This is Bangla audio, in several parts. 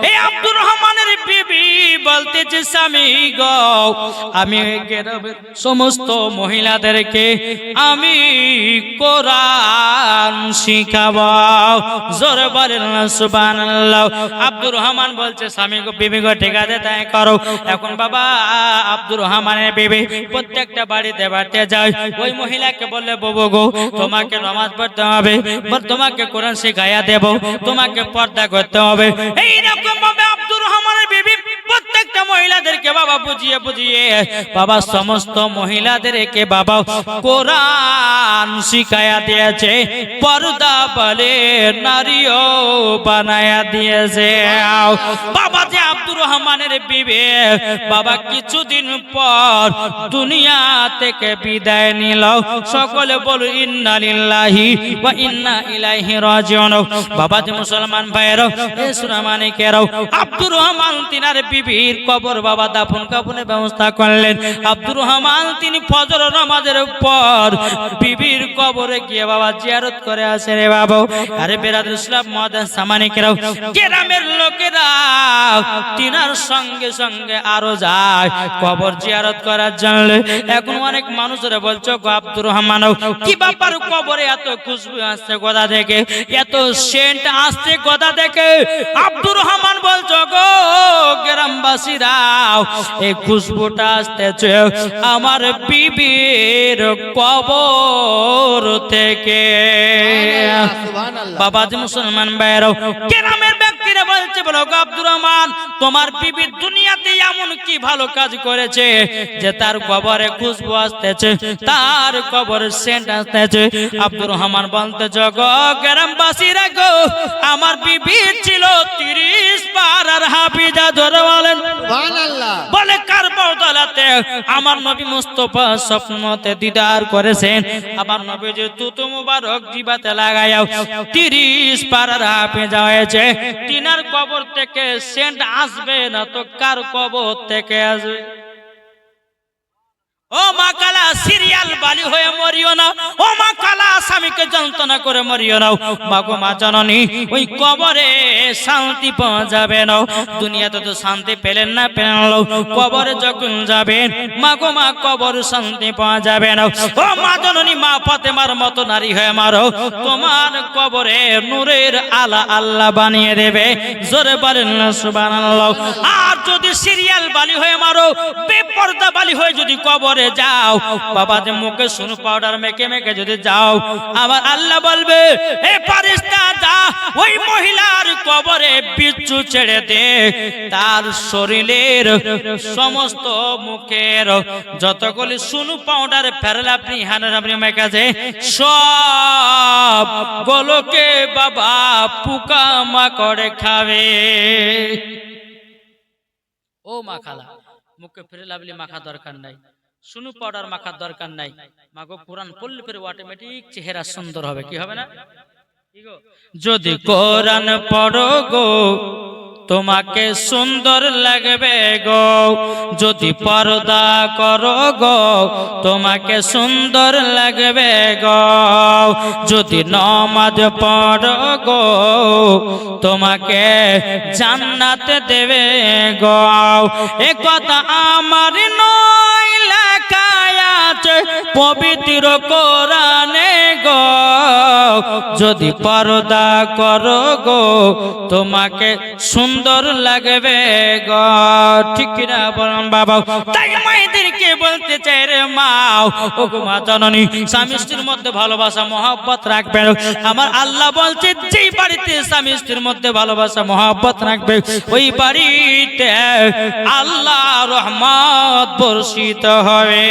এই আব্দুর রহমানের বিবি বলতেছে স্বামী গো আমি গ্রামের সমস্ত মহিলাদেরকে আমি কোরআন শিখাবো। জোরে বলেন সুবহানাল্লাহ। আব্দুর রহমান বলছে স্বামী গো বিবি গো ঠিক আছে তাই করো। এখন বাবা আব্দুর রহমানের বিবি প্রত্যেকটা বাড়িতে বাড়িতে যায়, ওই মহিলাকে বললে বাবু গো তোমাকে নামাজ পড়তে হবে, তোমাকে কোরআন শিখাইয়া দেব, তোমাকে পর্দা করতে হবে। এইরকম ভাবে আব্দুর রহমানের বিবি প্রত্যেকটা মহিলাদেরকে বাবা বুঝিয়ে বুঝিয়ে বাবা সমস্ত মহিলাদেরকে বাবা কোরআন শিখাইয়া দিয়েছে, পর্দা বলে নারীও বানায়া দিয়েছে। বাবা যে আব্দুর রহমানের বিবি বাবা কিছুদিন পর দুনিয়া থেকে বিদায় নিল। সকলে বলো ইন্না লিল্লাহি ওয়া ইন্না ইলাইহি রাজিউন। বাবা যে মুসলমান ভাইরা এ সুরামানিকেরা আব্দুর রহমান তিনার বিবির কবর বাবা দাফন কাফনের ব্যবস্থা করলেন। আব্দুর রহমান তিনি ফজর নামাজের পর বিবির কবরে গিয়ে বাবা জিয়ারত করে আসে রে বাবা। আরে বেরাদর ইসলাম মাদান সামানিকেরা গ্রামের লোকেরা তিনার সঙ্গে সঙ্গে আরো যায় কবর জিয়ারত করার জন্য। এখন অনেক মানুষরা বলছো গো আব্দুর রহমান কি ব্যাপার কবরে এত খুশবু আসছে কোথা থেকে, এত সেন্ট আসছে কোথা থেকে? আব্দুর রহমান বলছো গো গ্রামবাসীরা এই খুশবুটা আসতেছে আমার বিবির কবর থেকে। বাবা যে মুসলমান ভাইরা গ্রামের ব্যক্তিরা বলছে বলো গো আব্দুর রহমান তোমার বিবি দুনিয়াতে এমন কি ভালো কাজ করেছে যে তার কবরে খুশবু আসতেছে, তার কবরে সেন্ট আসতেছে? আব্দুর রহমান বলতে গো গ্রামবাসীরা গো আমার বিবি ছিল 30 পারার হাফিজা। ধরে বলেন সুবহানাল্লাহ। বলে কার বদলাতে আমার নবী মুস্তাফা স্বপ্নতে দিদার করেছেন, আমার নবী যে তুতু মুবারক জিবাতে লাগায়াও 30 পারার হাফিজা হয়েছে। তিনার কবর থেকে সেন্ট আসবে না তো কার কবর থেকে আসবে? ও মা কালা সিরিয়াল বালি হয়ে মরিও না, ও মা কালা স্বামীকে যন্ত্রণা করে মরিও না। মাগো মা জননী ওই কবরে শান্তি পাওয়া যাবে না। দুনিয়াতে তো শান্তি পেলেন না পেলেন, কবরে যখন যাবেন মাগো মা কবর শান্তি পাওয়া যাবে না। ও মা জননী মা ফাতেমার মতো নারী হয়ে মারো, তোমার কবরে নূরের আলা আল্লাহ বানিয়ে দেবে। জোরে বলেন না সুবহানাল্লাহ। আর যদি সিরিয়াল বালি হয়ে মারো, বেপরদা বালি হয়ে যদি কবরে যাও বাবা যে মুখে সুনু পাউডার মেখে মেখে যদি যাও, আমার আল্লাহ বলবে এ ফারিস্তা যা ওই মহিলার কবরে বিচ্ছু ছেড়ে দে, তার শরীরের সমস্ত মুখের যতগুলি সুনু পাউডার ফেরাল আপনি হানের আপনি মেখেছে সব গুলোকে বাবা পোকা মাকড়ে খাবে। ও মা খালা মুখে ফেরে লাভলি মাখা দরকার নাই, সুনু পাউডার মাখার দরকার নাই। মাগো কোরআন পড়লে পরে অটোমেটিক চেহারা সুন্দর হবে, কি হবে না? যদি কোরআন পড়ো গো তোমাকে সুন্দর লাগবে গো, যদি পর্দা করো গো তোমাকে সুন্দর লাগবে গো, যদি নামাজ পড়ো গো তোমাকে জান্নাত দেবে গো। এ কথা আমার নয় লেখা আছে পবিত্র কোরআনে গো, যদি পর্দা করো গো তোমাকে সুন্দর লাগবে গো। ঠিক না বলুন বাবা? তাই মায়েদেরকে বলতে চাই রে মা ও গো মা জননী স্বামী স্ত্রীর মধ্যে ভালোবাসা মহব্বত রাখবেন। আমার আল্লাহ বলছে যেই বাড়িতে স্বামী স্ত্রীর মধ্যে ভালোবাসা মহব্বত রাখবে ওই বাড়িতে আল্লাহ রহমত বর্ষিত হবে।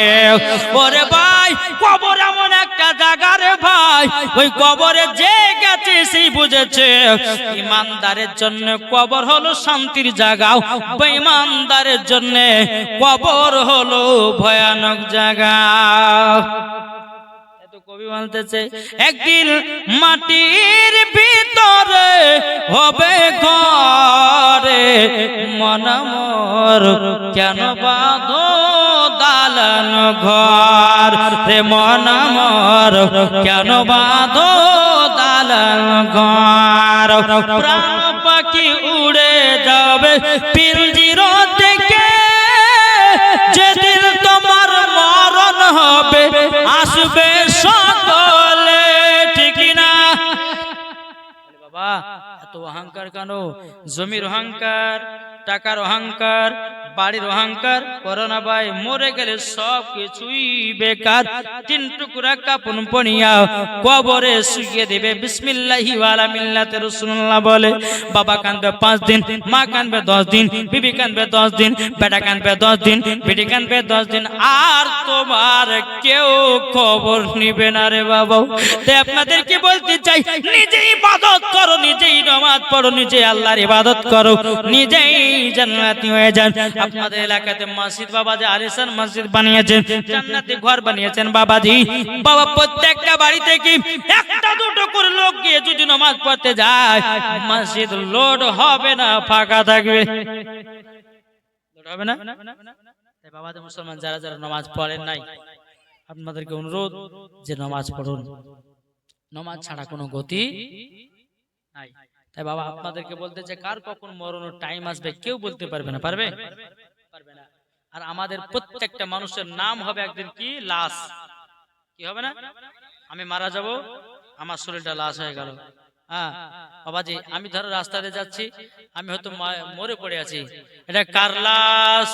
ওরে ভাই কবর এমন একটা জায়গা রে ভাই, ওই কবরে যে গেছে সেই বুঝেছে ইমানদারের জন্য কবর হলো শান্তির জায়গা, বেঈমানদারের জন্য কবর হলো ভয়ানক জায়গা। কবি বলতেছে একদিন মাটির ভিতরে হবে ঘরে, মন মোর কেন বাঁধো দালান ঘর রে, মন মোর কেন বাঁধো দালান ঘর, প্রাণ পাখি উড়ে যা পিঞ্জির থেকে যেদিন তোমার মরণ হবে আসবে সকলে, ঠিক না বাবা? এত অহংকার কেন? জমির অহংকার, টাকার অহংকার, বাড়ির অহংকার করো না ভাই। মরে গেলে সব কিছুই বেকার। 3 টুকরা কাপন পনিয়া কবরে শুইয়ে দেবে। বিসমিল্লাহি ওয়ালা মিল্লাতে রাসূলুল্লাহ বলে। বাবা কাঁদবে 5 দিন, মা কাঁদবে 10 দিন, বিবি কাঁদবে 10 দিন, বেটা কাঁদবে 10 দিন, বেটি কাঁদবে 10 দিন, আর তোমার কেউ খবর নিবে না রে বাবা। তাই আপনাদেরকে বলতে চাই, নিজেই ইবাদত করো, নিজেই নামাজ পড়ো, নিজেই আল্লাহর ইবাদত করো, নিজেই জান্নাতি হয়ে যান। আপনাদের এলাকাতে মসজিদ বাবাজি আলিশান মসজিদ বানিয়েছেন, জান্নাতি ঘর বানিয়েছেন বাবাজি। বাবা প্রত্যেকটা বাড়ি থেকে একটা দুটো করে লোক গিয়ে যদি নামাজ পড়তে যায়, মসজিদ লোড হবে না, ফাঁকা থাকবে। লোড হবে না? তাই বাবাজি মুসলমান যারা যারা নামাজ পড়েন নাই, আপনাদেরকে অনুরোধ যে নামাজ পড়ুন। নামাজ ছাড়া কোনো গতি নাই। তাই বাবা আপনাদেরকে বলতে চাই, কার কখন মরণের টাইম আসবে কেউ বলতে পারবে না। পারবে? পারবে না। আর আমাদের প্রত্যেকটা মানুষের নাম হবে একদিন কি? লাশ। কি হবে না? আমি মারা যাব, আমার শরীরটা লাশ হয়ে গেল। হ্যাঁ বাবাজি, আমি ধরো রাস্তাতে যাচ্ছি, আমি হয়তো মরে পড়ে আছি, এটা কার লাশ?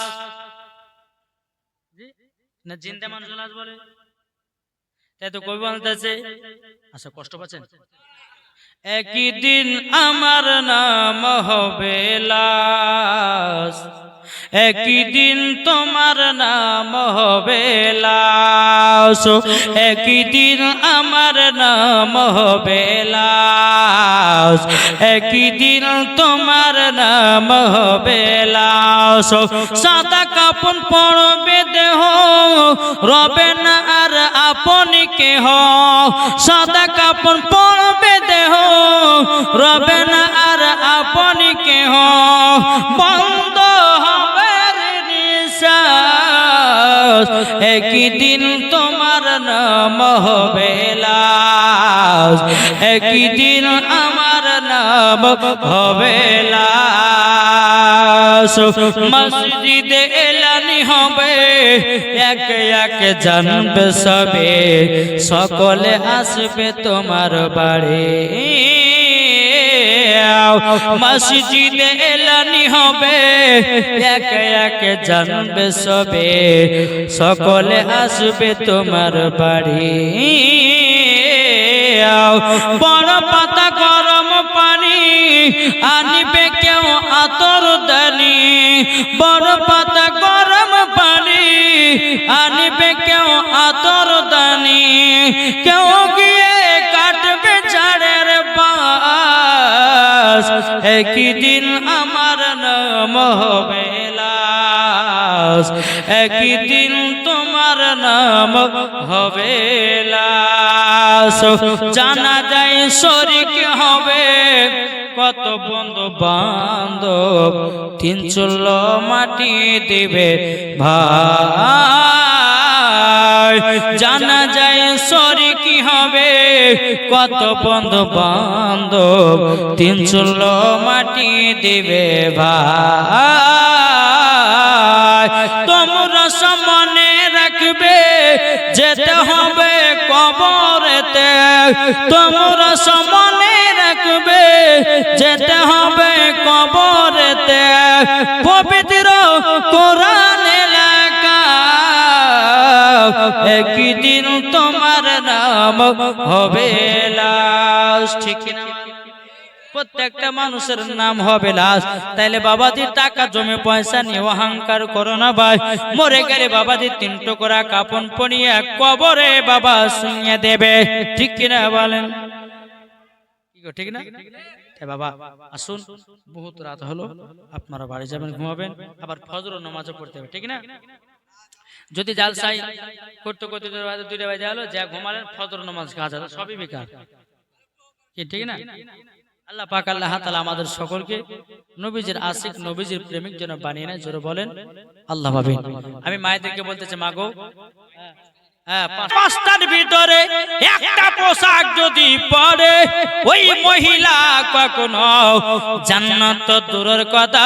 না জিন্দা মানুষের লাশ বলে? তাই তো কবি বলতেছে, আচ্ছা কষ্ট পাচ্ছেন? একদিন আমার নাম হবে লাশ, একদিন তোমার নাম হবে লাশ, একদিন আমার নাম হবে লাশ, একদিন তোমার নাম হবে লাশ। সাদা কাপন পরবে দেহ, রবে না আর আপন কেহ। সাদা কাপন পরবে দেহ, রবে না আর আপন কেহ। বন্ধ হবে নিঃশ্বাস, একদিন তোমার নাম হবে লাশ, একদিন আমার নাম হবে লাশ। মসজিদে এলানি হবে, একে একে জানবে সবে, সকলে আসবে তোমার বাড়ি। মসজিদে এলানি হবে, একে একে জানবে সবে, সকলে আসবে তোমার বাড়ি। বড় পাতা গরম পানি আনিবে কেউ আতর দানি, বড় পাতা গরম পানি আনিবে কেউ আতর দানি, কেউ গিয়ে কাটবে ঝাড়ের বাস, একদিন আমার নাম হবে লাশ, একদিন তোমার নাম হবে লাশ। জানা যায় শরীক হবে কত বন্ধু বান্ধব, 3 চুলো মাটি দিবে ভাই। জানা যায় শরীক হবে কত বন্ধু বান্ধব, 3 চুলো মাটি দিবে ভাই। তোমরা সামনে রাখবে যেতে হবে কবরেতে, তোমরা সামনে রাখবে যেতে হবে কবরেতে। পবিত্র কোরআন লেখা, একদিন তোমার নাম হবে লাশ, ঠিক না? প্রত্যেকটা মানুষের নাম হবে লাশ। তাইলে বাবাজি টাকা জমে পয়সা নিয়ে অহংকার করো না ভাই। মরে গেলে বাবাজি 3 টুকরা কাপন পনিয়ে কবরে বাবা শুইয়ে দেবে, ঠিক কিনা বলেন? ঠিক না? বাবা আসুন, বহুত রাত হলো, আপনারা বাড়ি যাবেন, ঘুমাবেন, আবার ফজর নামাজও পড়তে হবে, ঠিক না? যদি জালসাই করতে করতে 2টা বাজে হলো, যা ঘুমালেন, ফজর নামাজ কাজ হলো, সবই বেকার, ঠিক না? আল্লাহ পাক আল্লাহ তাআলা আমাদের সকলকে নবীজির আশিক, নবীজির প্রেমিক যেন বানিয়ে নেয়। জোরে বলেন আল্লাহ। আমি মায়েদেরকে বলতেছি, মা গো, হ্যাঁ, পাঁচটার ভিতরে একটা পোশাক যদি পরে ওই মহিলা কখনো জান্নাত তো দূরের কথা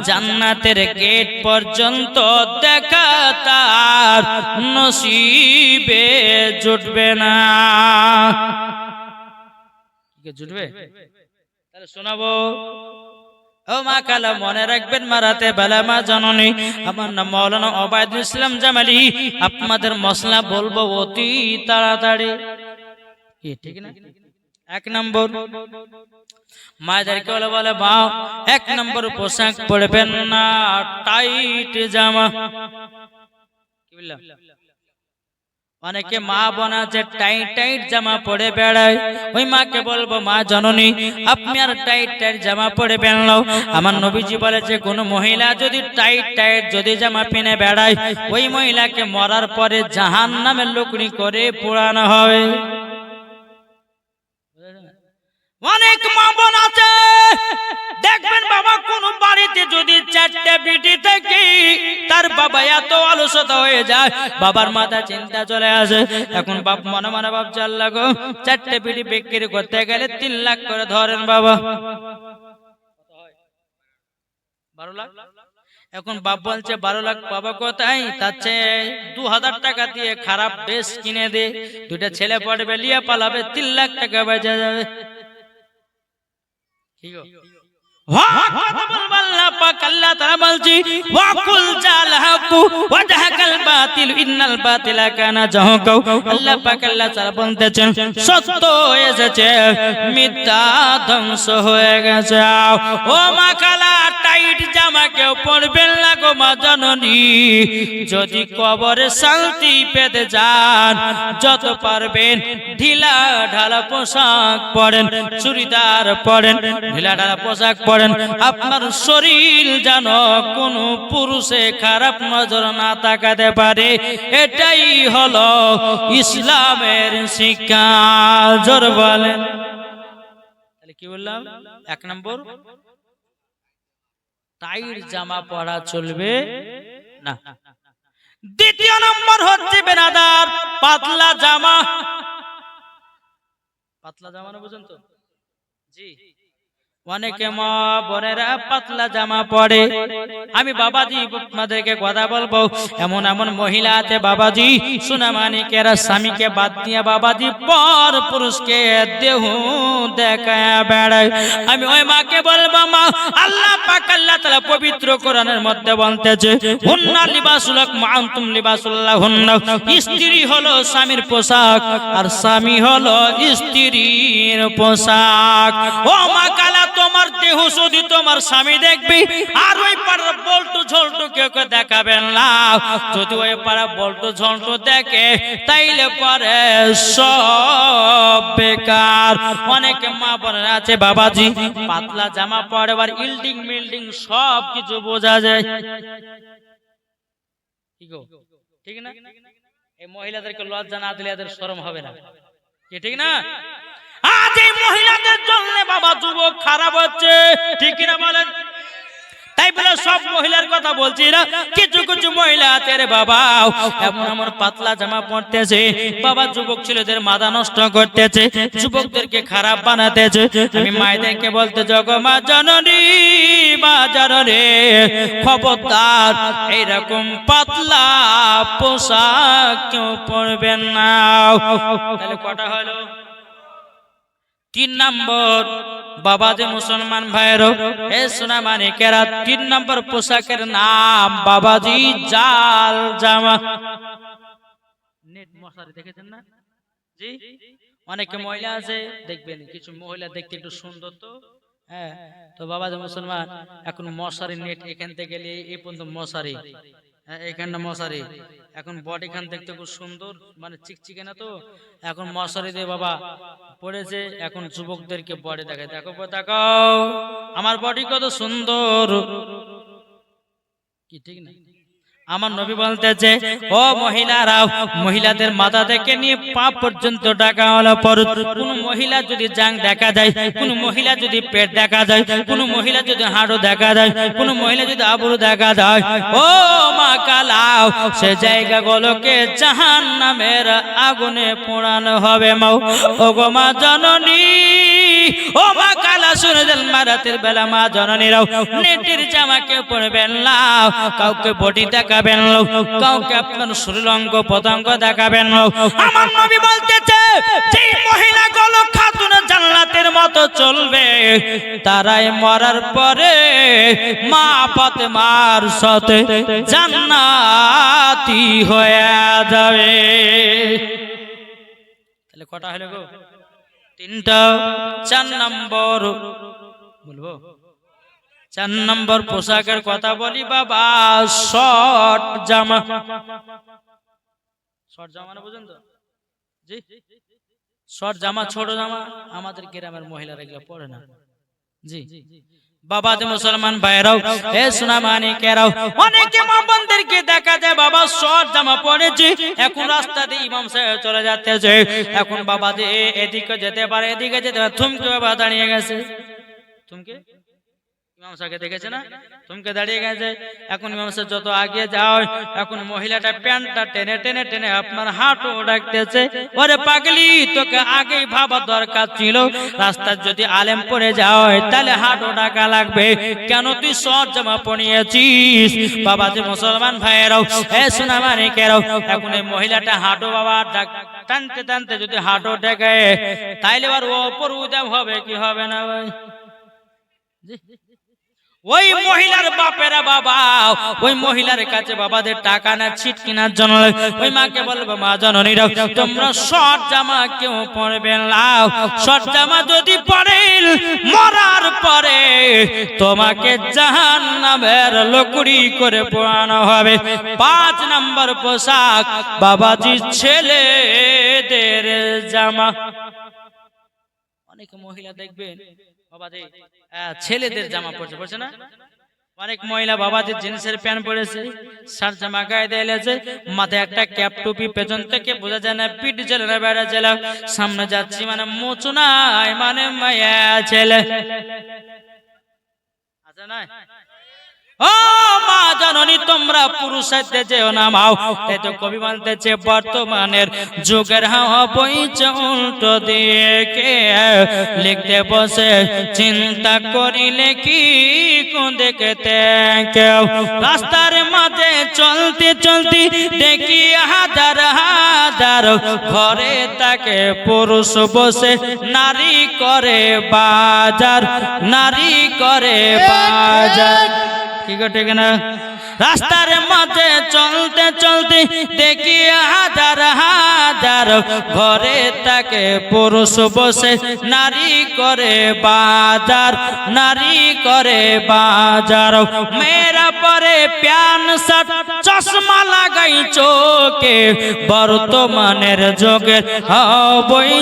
জান্নাতের গেট পর্যন্ত দেখা তার নসিবে জুটবে না। জুটবে? তাহলে শোনাবো। ও মা কালা, মনে রাখবেন মারাতে বেলা মা জননী। আমার নাম মাওলানা ওবায়দুল ইসলাম জামালি। আপনাদের মশলা বলবো অতি তাড়াতাড়ি। ঠিক না? এক নম্বর, মায়েদেরকে বলে মা, এক নম্বর পোশাক পরবেন না টাইট জামা। কি বললাম? অনেকে মা বোন আছে টাইট টাইট জামা পরে বেড়ায়। ওই মাকে বলবো মা জননী, আপনি আর টাইট টাইট জামা পরে বেড়ালো। আমার নবীজি বলেছে কোন মহিলা যদি টাইট টাইট যদি জামা পিনে বেড়ায় ওই মহিলাকে মরার পরে জাহান্নামে লুকড়ি করে পোড়ানো হবে। অনেক মা বোন আছে দেখবেন বাবা কোন বাড়িতে যদি চারটে বিটি থেকে তার বাবা এত অলসতা হয়ে যায়, বাবার মাথা চিন্তা চলে আসে। এখন বাপ মনে মনে ভাবছে আল্লাহ গো, চারটে বিটি বিক্রি করতে গেলে 3 লাখ করে ধরেন বাবা, 12 লাখ। এখন বাপ বলছে 12 লাখ বাবা কোথায়, তার চেয়ে 2000 টাকা দিয়ে খারাপ বেশ কিনে দে, দুটা ছেলে পড়বে লিয়ে পালাবে, 3 লাখ টাকা বেঁচে যাবে। ঠিক আছে? আল্লাহ পাক আল্লাহ তাআলা বলছি ওয়াকুল জালহাকু ওয়াদাহাকাল বাতিল ইন্নাল বাতিলা কানা জাহুকা। আল্লাহ পাক আল্লাহ তাআলা বলতেছেন সত্য এসেছে, মিথ্যা ধ্বংস হয়ে গেছে। ও মা কালা, টাইট জামা কেউ পরবেন না গো মা জননী। যদি কবরে শান্তি পেতে যান যত পারবেন ঢিলা ঢালা পোশাক পরেন, চুড়িদার পরেন, ঢিলা ঢালা পোশাক পরেন। আপনার শরীর যেন কোন পুরুষে খারাপ নজর না তাকাতে পারে, এটাই হলো ইসলামের শিক্ষা। জোর বলেন। তাহলে কি বললাম? এক নম্বর, টাইট জামা পরা চলবে না। দ্বিতীয় নম্বর হচ্ছে বেনাদার পাতলা জামা। পাতলা জামা না, বুঝেন তো? জি, অনেকে মা বোনেরা পাতলা জামা পরে। আমি বাবাজি আপনাদেরকে কথা বলবো, এমন এমন মহিলা আছে বাবাজি সোনা মানিকেরা স্বামীকে বাদ দিয়ে বাবাজি পর পুরুষকে দেহ দেখায় বেড়ায়। আমি ওই মাকে বলবো মা, আল্লাহ পাক আল্লাহ তাআলা পবিত্র কোরআনের মধ্যে বলতেছে হুন্না লিবাসুল লাকুম ওয়া আনতুম লিবাসুল লাহুন্না। স্ত্রী হলো স্বামীর পোশাক আর স্বামী হলো স্ত্রীর পোশাক। ও মা কালা, তোমার দেহ যদি তোমার স্বামী দেখবি আর ওই পাড়া বল্টু ঝল্টু কেউ দেখাবেন না। যদি ওই পাড়া বল্টু ঝল্টু দেখে তাইলে পরে সব বেকার। অনেক মা বোনেরা আছে বাবাজি পাতলা জামা পরে আর ইল্ডিং মিল্ডিং সব কিছু বোঝা যায়। ঠিক না? এই মহিলাদেরকে লজ্জা না দিলে এদের শরম হবে না, ঠিক না? আজ এই মহিলাদের জন্য বাবা যুবক খারাপ হচ্ছে, ঠিক কিনা বলেন? তাই বলে সব মহিলার কথা বলছি না, কিছু কিছু মহিলা আছে রে বাবা এমন এমন পাতলা জামা পরতেছে বাবা, যুবক ছেলেদের মাথা নষ্ট করতেছে, যুবকদেরকে খারাপ বানাতেছে। আমি মায়েদেরকে বলতে জগো মা জননী, মা জননী খবরদার এইরকম পাতলা পোশাক কেউ পরবেন না। তাহলে কটা হলো? 3 নম্বর বাবা যে মুসলমান ভাইয়েরও এ সোনা মানিকেরা, 3 নম্বর পোশাকের নাম বাবাজি জাল জামা। নেট মশারি দেখেছেন না? জি, অনেকে মহিলা আছে দেখবেন, কিছু মহিলা দেখতে একটু সুন্দর তো, হ্যাঁ, তো বাবা যে মুসলমান এখন মশারি নেট এখান থেকে গেলে এই পর্যন্ত মশারি, এখানটা মশারি, এখন বডি খান দেখতে খুব সুন্দর, মানে চিকচিকে না তো, এখন মশারি দিয়ে বাবা পড়েছে। এখন যুবকদেরকে বডি দেখায়, দেখো দেখাও আমার বডি কত সুন্দর, কি ঠিক না? আমার নবী বলতেছে, ও মহিলারাও, মহিলাদের মাথা থেকে নিয়ে পা পর্যন্ত ঢাকা হলো পরত। কোন মহিলা যদি জাং দেখা যায়, কোন মহিলা যদি পেট দেখা যায়, কোন মহিলা যদি হাড়ও দেখা যায়, কোন মহিলা যদি আবরু দেখা যায়, ও মা কালাও, সে জায়গাগুলোকে জাহান্নামের আগুনে পোড়ানো হবে। মাও ও গো মা জননী, ও মা কালা, শুনে দেন, মা রাতের বেলা মা জননীরাও নেটের জামাকে পরবেন না, কাউকে বডি দেখাবেন না, কাউকে আপনার শরীর অঙ্গ পতঙ্গ দেখাবেন না। আমার নবী বলতেছে, যে মহিলাগুলো খাতুন জান্নাতের মতো চলবে, তারাই মরার পরে মা ফাতেমার সাথে জান্নাতি হয়ে যাবে। তাহলে কটা হলো গো? তিনটা। 4 নম্বর বলবো, 4 নম্বর পোশাকের কথা বলি বাবা, শর্ট জামা। শর্ট জামা না, বুঝেন তো? জি, শর্ট জামা, ছোট জামা আমাদের গ্রামের মহিলারা এগুলো পরে না। জি বাবা, যে মুসলমান ভাইরাও, এ সোনা মানিকেরাও, অনেকে মা বোনদেরকে দেখা যায় বাবা শর্ট জামা পরেছে, এখন রাস্তা দিয়ে ইমাম সাহেব চলে যাচ্ছে, এখন বাবা যে এদিকে যেতে পারে, এদিকে যেতে পারে, থমকে বাবা দাঁড়িয়ে গেছে। থমকে ইমাম সাহেবকে দেখেছে না, থমকে দাঁড়িয়ে গেছে। এখন ইমাম সাহেব যত আগে যাও, এখন মহিলাটা প্যান্টটা টেনে টেনে টেনে আপনার হাঁটু ডাকতেছে, ওরে পাগলি, তোকে আগেই ভাবা দরকার ছিল, রাস্তায় যদি আলেম পড়ে যাও তাহলে হাঁটু ডাকা লাগবে, কেন তুই শর্ট জামা পরিয়েছিস? বাবা, যে মুসলমান ভাইয়েরাও, এ সোনা মানিকেরাও, এখন এই মহিলাটা হাঁটু বাবা টানতে টানতে যদি হাঁটু ডেকে, তাইলে আর ওপর উদাম হবে কি হবে না ভাই? ওই মহিলার বাপেরা বাবা ওই মহিলার কাছে বাবাদের টাকা না ছিট কেনার জন্য, ওই মাকে বলবো, মা জননীরা, তোমরা শর্ট জামা কেউ পরবে না, শর্ট জামা যদি পরে মরার পরে তোমাকে জাহান্নামের লকড়ি করে পোড়ানো হবে। 5 নম্বর পোশাক বাবাজি, ছেলেদের জামা। অনেক মহিলা দেখবেন বাবাজি ছেলেদের জামা পরছে না, অনেক মহিলা বাবাদের জিন্সের প্যান্ট পরেছে, শার্ট জামা গায়ে দিয়েছে, মাথায় একটা ক্যাপ টুপি, পেছন থেকে বোঝা যায় না পিঠ ছেলে না বেড়া ছেলে, সামনে যাচ্ছি মানে মোচু নাই, মানে মায়া ছেলে আছে না। ও মা জননী, তোমরা পুরুষার্থে যেও না মাও। তাই তো কবি বলতেছে, বর্তমানের যুগের হাওয়া বইছে উল্টো দিকে, লিখতে বসে চিন্তা করিলে কি কোন দেখতে কেউ, রাস্তার মাঝে চলতে চলতে দেখি হাজার হাজার, ঘরে তাকে পুরুষ বসে নারী করে বাজার, নারী করে বাজার। রাস্তার মাঝে চলতে চলতে দেখি হাজার হাজার, ঘরে তাকে পুরুষ বসে নারী করে বাজার, নারী করে বাজার। মেয়েরা পরে প্যান্ট শার্ট চশমা লাগাই চোখে, বর্তমানের যুগে বই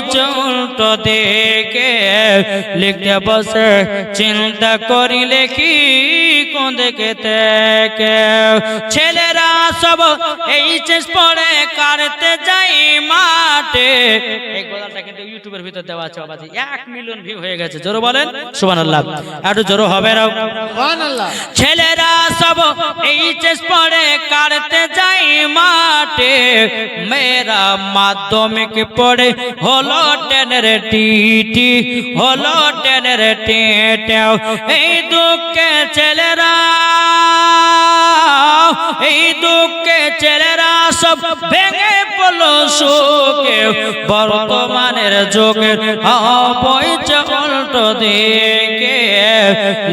উল্টো দেখে, লিখতে বসে চিন্তা করিলে কি কোন দেখে থেকে। ছেলেরা সব এইচএস পড়ে কাটতে যাই মাঠে, এই কথাটা কিন্তু ইউটিউবের ভিতর দেওয়া আছে বাবাজি, 1 মিলিয়ন ভিউ হয়ে গেছে। জোরে বলেন সুবহানাল্লাহ, একটু জোরে হবে না সুবহানাল্লাহ। ছেলেরা সব এইচএস পড়ে কাটতে যাই মাঠে, মেয়েরা মাধ্যমিক পড়ে হলো টেনের টিটি, হলো টেনের টিটি। এই দুঃখে ছেলেরা, এই দুঃখে ছেলেরা সব ভেঙে পড়লো সুখে, বর্তমানের যুগের বইছে উল্টো দিকে,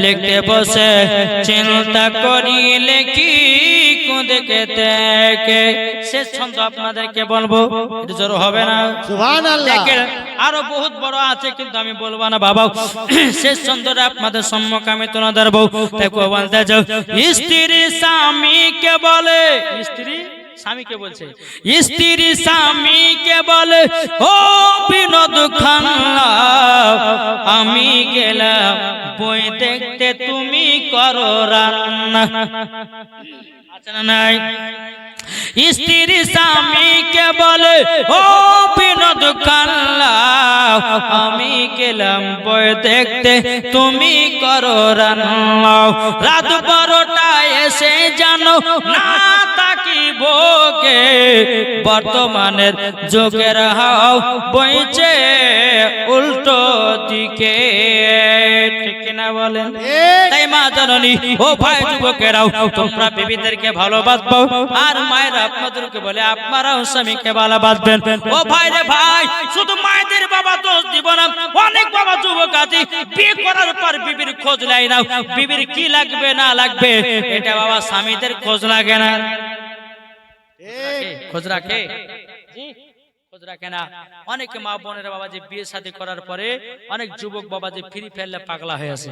লিখতে বসে চিন্তা করিলে কি কোন দিকে থেকে। শেষ ছন্দ আপনাদেরকে বলবো, এটা জোর হবে না সুবহানাল্লাহ। আরো বহুত বড় আছে কিন্তু আমি বলবো না বাবা, শেষ ছন্দটা আপনাদের সম্মুখে আমি তুলে ধরবো। দেখো বলতে যাও, স্ত্রী স্বামীকে বলে, স্ত্রী স্বামীকে বলছে, স্ত্রী স্বামীকে বলে, ও বিনোদ খান্না, আমি গেলাম বই দেখতে, তুমি করো রান্না। আছে না নাই? স্ত্রী স্বামীকে বলে ও বিনোদ কাল্লা, আমি গেলাম বই দেখতে, তুমি করো রান্না। রাত 12টায় এসে জানো না তাকিব কে, বর্তমানের যুগের হাও বইছে উল্টো দিকে, ঠিক না বলেন? তাই মা জননী ও ভাই যুবকেরাও, তোমরা বিবিদেরকে ভালোবাসবো, আর মায়েরা আপনাদেরকে বলে আপনারাও স্বামীকে ভালোবাসবেন। ও ভাই রে ভাই, শুধু মায়েদের বাবা দোষ দিব না, অনেক বাবা যুবক আছে বিয়ে করার পর বিবির খোঁজ নেয় না, বিবির কি লাগবে না লাগবে এটা বাবা স্বামীদের খোঁজ লাগে না, খোঁজ রাখে? খোঁজ রাখে না। অনেক মা বোনেরা বাবা যে বিয়ে শাদী করার পরে অনেক যুবক বাবা যে ফ্রি ফেললে পাগলা হয়ে আছে।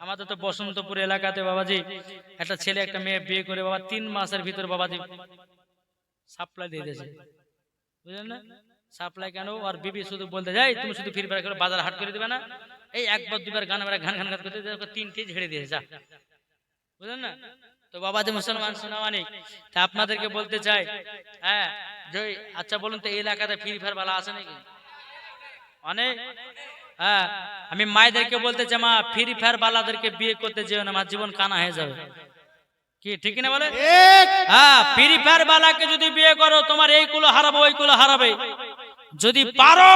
আমাদের তো বসন্তপুর এলাকাতে বাবাজি একটা ছেলে একটা মেয়ে বিয়ে করে বাবা 3 মাসের ভিতর বাবাজি সাপ্লাই দিয়ে দিয়েছে, বুঝলেন না? সাপ্লাই কেন? আর বিবি শুধু বলতে যাই তুমি শুধু ফ্রি ফায়ার করে বাজার হাট করে দিবে না, এই একবার দুবার গান মেরা ঘান ঘান করতে 3টে ঝেড়ে দিয়েছে, যা, বুঝলেন না? তো বাবাজি মুসলমান শোনাওয়ানি, তা আপনাদেরকে বলতে চাই, হ্যাঁ জয়, আচ্ছা বলুন তো এই এলাকাতে ফ্রি ফায়ার বালা আছে নাকি? অনেক। হ্যাঁ, আমি মায়েদেরকে বলতে চাই, মা ফ্রি ফায়ার বালাদেরকে বিয়ে করতে যেও না, আমার জীবন কানা হয়ে যাবে। কি ঠিক না বলে? হ্যাঁ, ফ্রি ফায়ার বালাকে যদি বিয়ে করো তোমার এই কুলো হারাবো ওই কুলো হারাবে। যদি পারো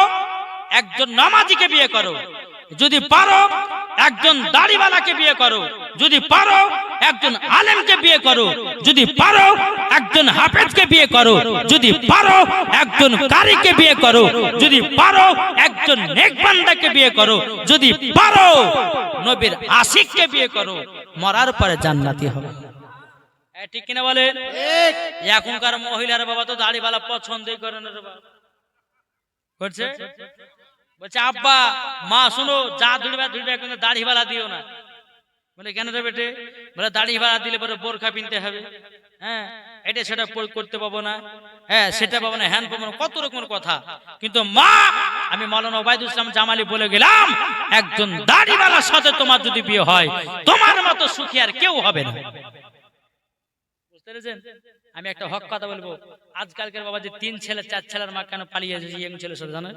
একজন নামাজিকে বিয়ে করো, যদি পারো একজন দাড়িওয়ালাকে বিয়ে করো, যদি পারো একজন আলেমকে বিয়ে করো, যদি পারো একজন হাফেজকে বিয়ে করো, যদি পারো একজন কারীকে বিয়ে করো, যদি পারো একজন নেক বান্দাকে বিয়ে করো, যদি পারো নবীর আশিককে বিয়ে করো, মরার পরে জান্নাতি হবে। ঠিক কিনা বলেন? এখনকার মহিলারা বাবা তো দাড়িওয়ালা পছন্দই করে না রে বাবা, করছে বলছে আব্বা মা শুনো, যা ধুড়বে ধুড়বে কিন্তু দাড়িওয়ালা দিও না। বলে কেন রে বেটে? বলে দাড়িওয়ালা দিলে পরে বোরখা পিনতে হবে, হ্যাঁ এটা সেটা করতে পাবো না, হ্যাঁ সেটা পাবো না, হ্যান পাবো না, কত রকমের কথা। কিন্তু মা, আমি মাওলানা ওবায়দুল ইসলাম জামালি বলে গেলাম, একজন দাড়িওয়ালার সাথে তোমার যদি বিয়ে হয় তোমার মতো সুখী আর কেউ হবে না। বুঝতে পেরেছেন? আমি একটা হক কথা বলবো, আজকালকার বাবা যে 3 ছেলে 4 ছেলের মা কেন পালিয়ে যাচ্ছে ইয়ং ছেলের সাথে, জানেন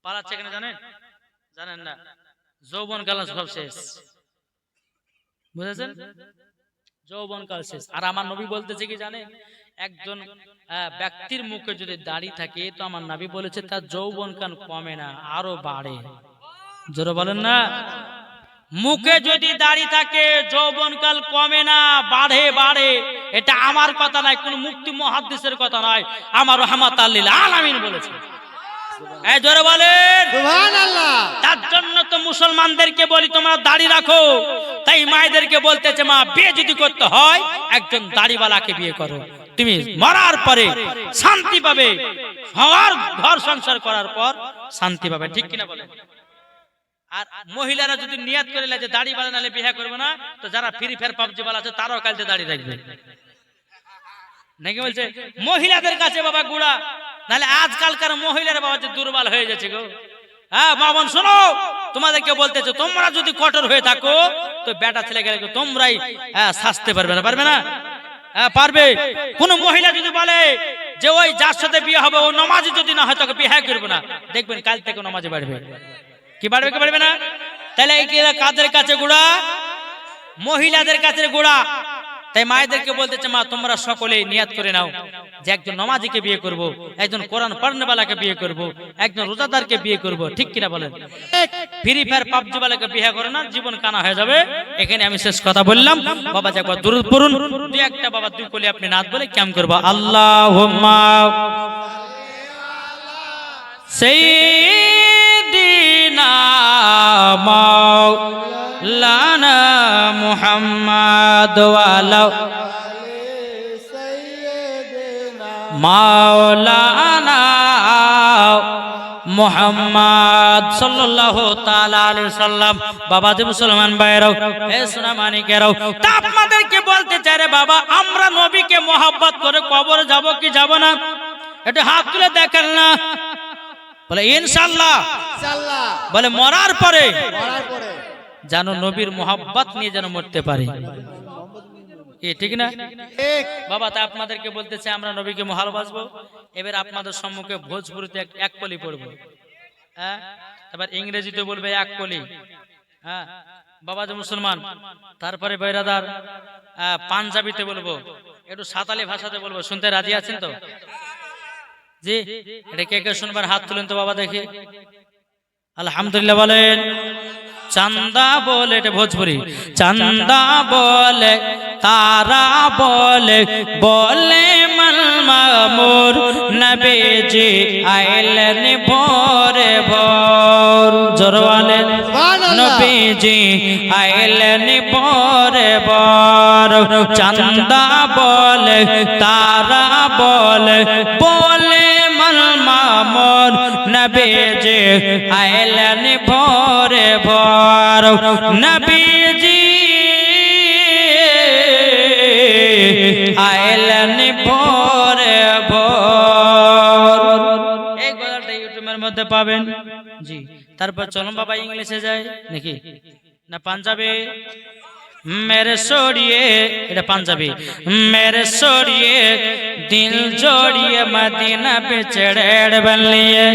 পালাচ্ছে কেন? জানেন? জানেন না? যৌবন কাল সব শেষ, বুঝেছেন? যৌবন কাল শেষ। আর আমার নবী বলতেছে কি জানেন, একজন ব্যক্তির মুখে যদি দাড়ি থাকে তো আমার নবী বলেছে তার যৌবন কাল কমে না, আরো বাড়ে। জোরে বলেন না? মুখে যদি দাড়ি থাকে যৌবন কাল কমে না, বাড়ে বাড়ে। এটা আমার কথা নয়, কোন মুফতি মুহাদ্দিসের কথা নয়, আমার রাহমাতাল লিল আলামিন বলেছে। এই জোরে বলেন সুবহানাল্লাহ। তার জন্য তো মুসলমানদেরকে বলি তোমরা দাড়ি রাখো। তাই মায়েদেরকে বলতেছে, মা বিয়ে যদি করতে হয় একজন দাড়িওয়ালাকে বিয়ে করো, তুমি মরার পরে শান্তি পাবে, হওয়ার ঘর সংসার করার পর শান্তি পাবে। ঠিক কিনা বলেন? আর মহিলারা যদি নিয়ত করে যে দাড়িওয়ালা নালে বিয়ে করবে না, তো যারা ফ্রি ফায়ার পাবজি বালা আছে তারাও কালতে দাড়ি রাখবে নাকি? বলছে মহিলাদের কাছে বাবা গুড়া, নাহলে আজকালকার মহিলারা বাবা যে দুর্বল হয়ে যাচ্ছে গো। হ্যাঁ মা বোন শোনো, তোমাদেরকে বলতেছো, তোমরা যদি কঠোর হয়ে থাকো তো বেটা ছেলে গেলে তোমরাই শাস্তি পারবে না, পারবে না? হ্যাঁ পারবে। কোন মহিলা যদি বলে যে ওই যার সাথে বিয়ে হবে ও নামাজি যদি না হয় তাকে বিয়ে করবে না, দেখবেন কাল থেকে নামাজি বাড়বে। কি বাড়বে কি বাড়বে না? তাহলে এই কাদের কাছে গুড়া? মহিলাদের কাছে গুড়া। তাই মায়েদেরকে বলতেছে, মা তোমরা সকলেই নিয়াত করে নাও যে একজন নামাজিকে বিয়ে করব, একজন কোরআন পড়নেওয়ালাকে বিয়ে করব, একজন রোজাদারকে বিয়ে করব। ঠিক কিনা বলেন? ফ্রি ফায়ার পাবজি ওয়ালাকে বিয়ে করে না, জীবন কানা হয়ে যাবে। এখানে আমি শেষ কথা বললাম। বাবা যে একবার দুরূদ পড়ুন, দুই একটা বাবা দুই কলি আপনি নাত বলে কেমন করব। আল্লাহুম্মা সাইয়্যিদিনা মাওলানা মুহাম্মদ ওয়ালা মাওলানা মুহাম্মদ সাল্লাল্লাহু তাআলা আলাইহি সাল্লাম। বাবা যে মুসলমান ভাইরাও, এ সোনা মানিকেরাও, তা আপনাদেরকে বলতে চাই রে বাবা, আমরা নবীকে মহব্বত করে কবর যাব কি যাব না? একটু হাত তুলে দেখেন না। বলে ইনশাআল্লাহ। বলে মরার পরে যেন নবীর মোহাব্বত নিয়ে যেন মরতে পারে। কি ঠিক না ঠিক। বাবা? তা আপনাদেরকে বলতেছে আমরা নবীকে ভালোবাসবো। এবার আপনাদের সম্মুখে ভোজপুরিতে এক কলি পড়বো, হ্যাঁ, এবার ইংরেজিতে বলবে এক কলি, হ্যাঁ বাবা যে মুসলমান। তারপরে বেরাদার পাঞ্জাবিতে বলবো, একটু সাঁতালি ভাষাতে বলবো, শুনতে রাজি আছেন তো? জি, এটা কে কে শুনবার হাত তুলেন তো বাবা দেখি। আলহামদুলিল্লাহ বলেন। চান্দা বলে, এটা ভোজপুরি। চান্দা বলে, তারা বলে, বলে মামুর নবীজি আইলেন ভোরে ভোর। জোরওয়ালে নবীজি আইলেন ভোরে ভোর। চান্দা বলে, তারা বলে, বলে মামুর নবীজি আইলেন ভোরে ভোর। নবীজি আইলেন ভোরে ভোর। এই গজলটা ইউটিউবের মধ্যে পাবেন। জি, তারপর চলুন বাবা ইংলিশে যায় নাকি না পাঞ্জাবে। मेरे सोड़िए, এটা পাঞ্জাবি। मेरे सोड़िए दिल जोड़िए मदीना पे चढ़ेड़ बन लिए।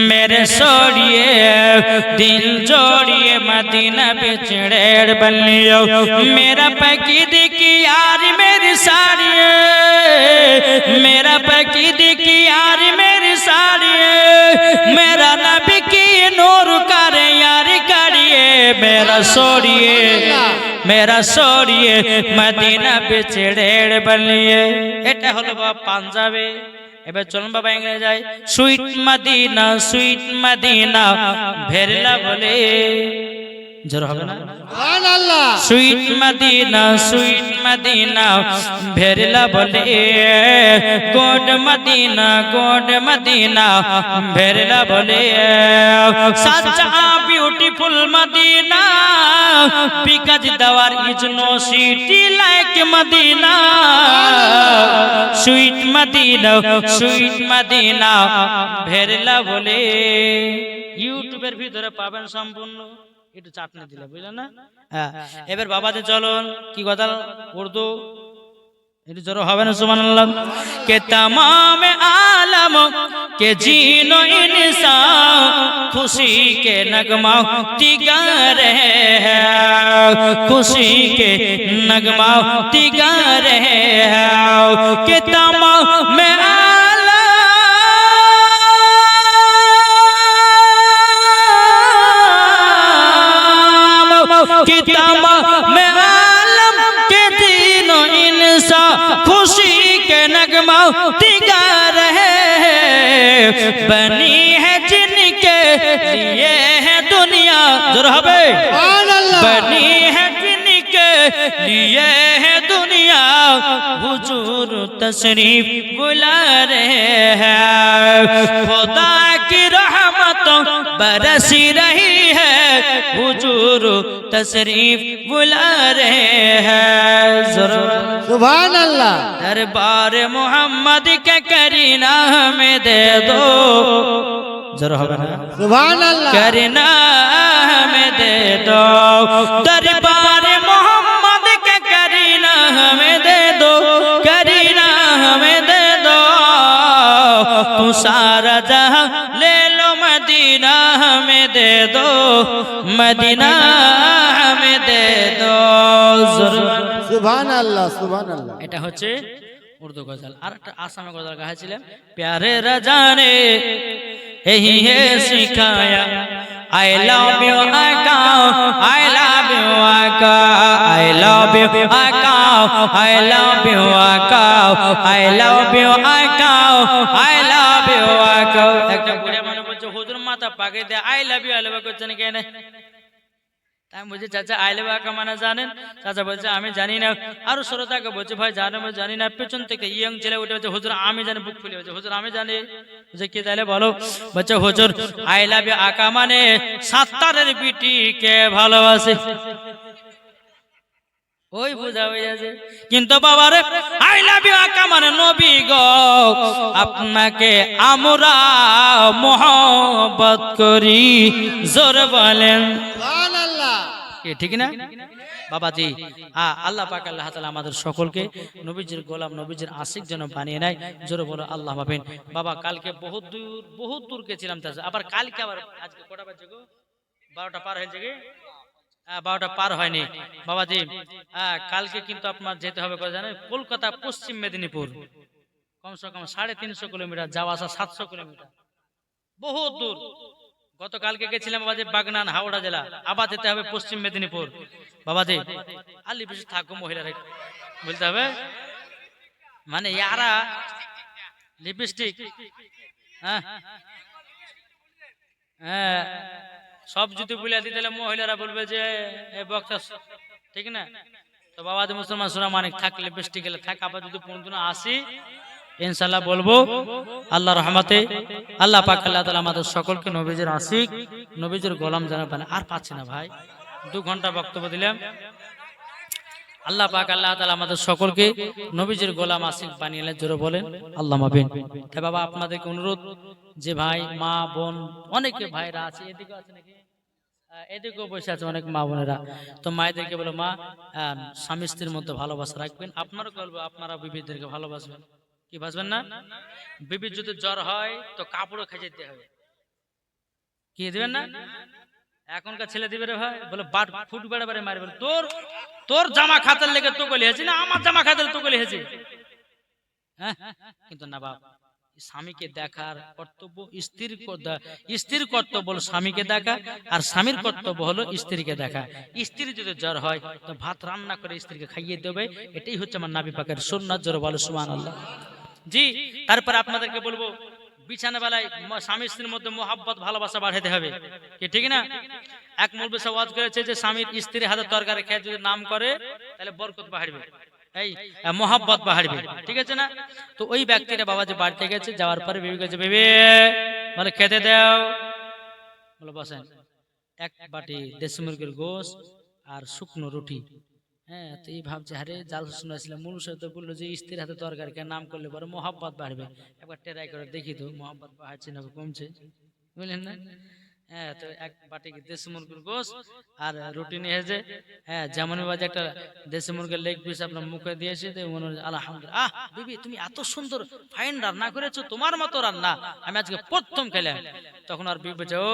मेरे सोड़िए दिल जोड़िए मदीना पे चढ़ेड़ बन लियो। मेरा पकीद की यार मेरी साड़ी, मेरा पकीद की यार मेरी साड़ी, मेरा नबी की नूर कर यार करिए। मेरा सोड़िए, मेरा सोड़िए मदीना पे चढ़ेड़ बन लिए। এটা হলো বাবা পাঞ্জাবে। এবার চলুন বাবা ইংরেজি যাই। সুইট মদিনা, সুইট মদিনা ভেরলা বলে। জোর হবে না? সুবহানাল্লাহ। সুইট মদিনা, সুইট মদিনা ভেরলা বলে। গোড মদিনা, গোড মদিনা ভেরলা বলে। সাচ্চা beautiful Madina, because there is no city like Madina. Sweet Madina, sweet Madina ভেরলা বলে। ইউটিউবের ভিতরে পাবেন সম্পূর্ণ। একটু চাটনি দিলে বুঝলেন না? হ্যাঁ, এবার বাবাদের চলুন কি কথা উর্দু একটু জোর হবে না? সুবহানাল্লাহ। কে तमाम आलम के जीनो इंसान खुशी के नगमा तिगा रहे हैं, खुशी के नगमा तिगा रहे हैं। के तमाम खुशी के नगमा तिगा रहे हैं, बनी है जिनके लिए है दुनिया। जोर हबे। बनी है जिनके लिए है दुनिया, हुजूर तशरीफ बुला रहे हैं। खुदा की रहमतों बरसी रही है, हुजूर तशरीफ बुला रहे हैं। सुबहानल्लाह। दरबार मोहम्मद के करीना हमें दे दो। जरा হবে না? सुबहानल्लाह। करीना हमें दे दो। दरबार मोहम्मद के करीना हमें दे दो, करीना हमें दे दो। तू सारा जहां ले लो, मदीना हमें दे दो, मदीना हमें दे दो। सुबहानल्लाह, सुबहानल्लाह। এটা হচ্ছে उर्दू गजल। আর একটা আসামি गजल গাইছিলেন। प्यारे रजा ने यही है सिखाया, I love you आका, I love you आका, I love you आका, I love you आका, I love you आका, I love you आका। একটা বুড়া মানুষ বলছে হুজুর মাথা পাকে দে I love you করছেন কেন? আমি বলছি চাচা আই লাভ ইউ মানে জানেন? চাচা বলছে আমি জানি না। আর শ্রোতাকে বলছে ভাই জানো আমি জানি না। পেছন থেকে ইয়ং ছেলে উঠে বলছে হুজুর আমি জানি, বুক ফুলে বলছে হুজুর আমি জানি। বলছে কি তাহলে বলো? বলছে হুজুর আই লাভ ইউ আকা মানে সাত্তারের বিটিকে ভালোবাসে। ওই বুঝা হয়ে যাচ্ছে। কিন্তু বাবারে আই লাভ ইউ আকা মানে নবী গো আপনাকে আমরা মোহব্বত করি। জোর বলেন सुबहानल्लाह। ये ठीक ना? বাবাজি আল্লাহ পাক আল্লাহ তাআলা আমাদের সকলকে নবীজির গোলাম নবীজির আশিক যেন বানিয়ে নেয়। জোরে বলো আল্লাহ মাবিন। বাবা কালকে বহুত দূর গেছিলাম, আবার কালকে আবার আজকে কটা বাজে গো? 12টা পার হয়েছে কি? 12টা পার হয়নি বাবাজি। কালকে কিন্তু আপনার যেতে হবে কোথায় জানেন? কলকাতা পশ্চিম মেদিনীপুর, কমসে কম 350 কিলোমিটার, যাওয়া আসা 700 কিলোমিটার, বহুত দূর। গতকালকে গেছিলাম বাবাজি বাগনান হাওড়া জেলা, আবার যেতে হবে পশ্চিম মেদিনীপুর বাবাজি। আলি বেশি থাকবো মহিলারা বলতে হবে, মানে ইয়ারা লিপস্টিক হ্যাঁ হ্যাঁ সব যদি বলে দিই তাহলে মহিলারা বলবে যে এই বক্তা, ঠিক না? তো বাবাজি মুসলমান সোনা মানিক থাক, লিপস্টিক গেলে থাক, আবার যদি কোনদিন আসি ইনশাআল্লাহ বলবো আল্লাহর রহমতে আল্লাহ পাক আল্লাহ তাআলা আমাদের সকলকে নবীজির আশিক নবীজির গোলাম যেন বানায়। আর পাচ্ছি না ভাই, 2 ঘন্টা বক্তব্য দিলাম। আল্লাহ পাক আল্লাহ তাআলা আমাদের সকলকে নবীজির গোলাম আশিক বানিয়ে নেন। জোরে বলেন আল্লাহ মাবিন। তাই বাবা আপনাদেরকে অনুরোধ, যে ভাই মা বোন অনেকে ভাইরা আছে, এদিকে আছে নাকি? এদিকেও বসে আছে অনেক মা বোনেরা, তো মায়েদেরকে বলো মা স্বামী স্ত্রীর মধ্যে ভালোবাসা রাখবেন। আপনারও বলবো আপনারা বিবিদেরকে ভালোবাসবেন। কি বাসবেন না? বিবির যদি জ্বর হয় তো কাপড়ও খেয়ে যেতে হবে, কি দিবেন না? এখনকার ছেলে দিবে রে ভাই, বলে বাট ফুট বেড়ে বেড়ে মারবে, তোর জামা খাতার লেগে তো গলি হয়েছে না, আমার জামা খাতার তো গলি হয়েছে। হ্যাঁ কিন্তু না বাপ, স্বামীকে দেখার কর্তব্য স্ত্রীর কর্তব্য হলো স্বামীকে দেখা, আর স্বামীর কর্তব্য হলো স্ত্রীকে দেখা। স্ত্রী যদি জ্বর হয় তো ভাত রান্না করে স্ত্রীকে খাইয়ে দেবে, এটাই হচ্ছে আমার নবী পাকের সুন্নাত। জোরে বলো সুবহানাল্লাহ। জি, তারপর আপনাদেরকে বলবো বিছানা বেলায় স্বামী স্ত্রীর মধ্যে মোহাব্বত ভালোবাসা বাড়াতে হবে, কি ঠিক না? এক মৌলবি সাহেব ওয়াজ করেছে যে স্বামীর স্ত্রীর হাতে তরকারি খেয়ে যদি নাম করে তাহলে বরকত বাড়বে, এই মোহাব্বত বাড়বে, ঠিক আছে না? তো ওই ব্যক্তিটা বাবাজি বাড়িতে গেছে, যাওয়ার পরে বিবি কাছে, বিবি বলে খেতে দাও, বলে বসেন। এক বাটি দেশি মুরগির গোশত আর শুকনো রুটি। হ্যাঁ, তো এই ভাবছে আরে জাল শুনেছিলাম মূল সাথে বললো যে স্ত্রীর হাতে তরকারিকে নাম করলে পরে মোহাব্বত বাড়বে, একবার ট্রাই করে দেখি তো মোহাব্বত বাড়ছে না কমছে, বুঝলেন না? হ্যাঁ, তো এক বাটি দেশি মুরগির গোশত আর রুটি নিয়ে এসে, হ্যাঁ যেমন বাজে একটা দেশি মুরগির লেগ পিস আপনার মুখে দিয়েছে, আলহামদুলিল্লাহ, বিবি তুমি এত সুন্দর ফাইন রান্না করেছো, তোমার মতো রান্না আমি আজকে প্রথম খেলাম। তখন আর বিবি বলছে, ও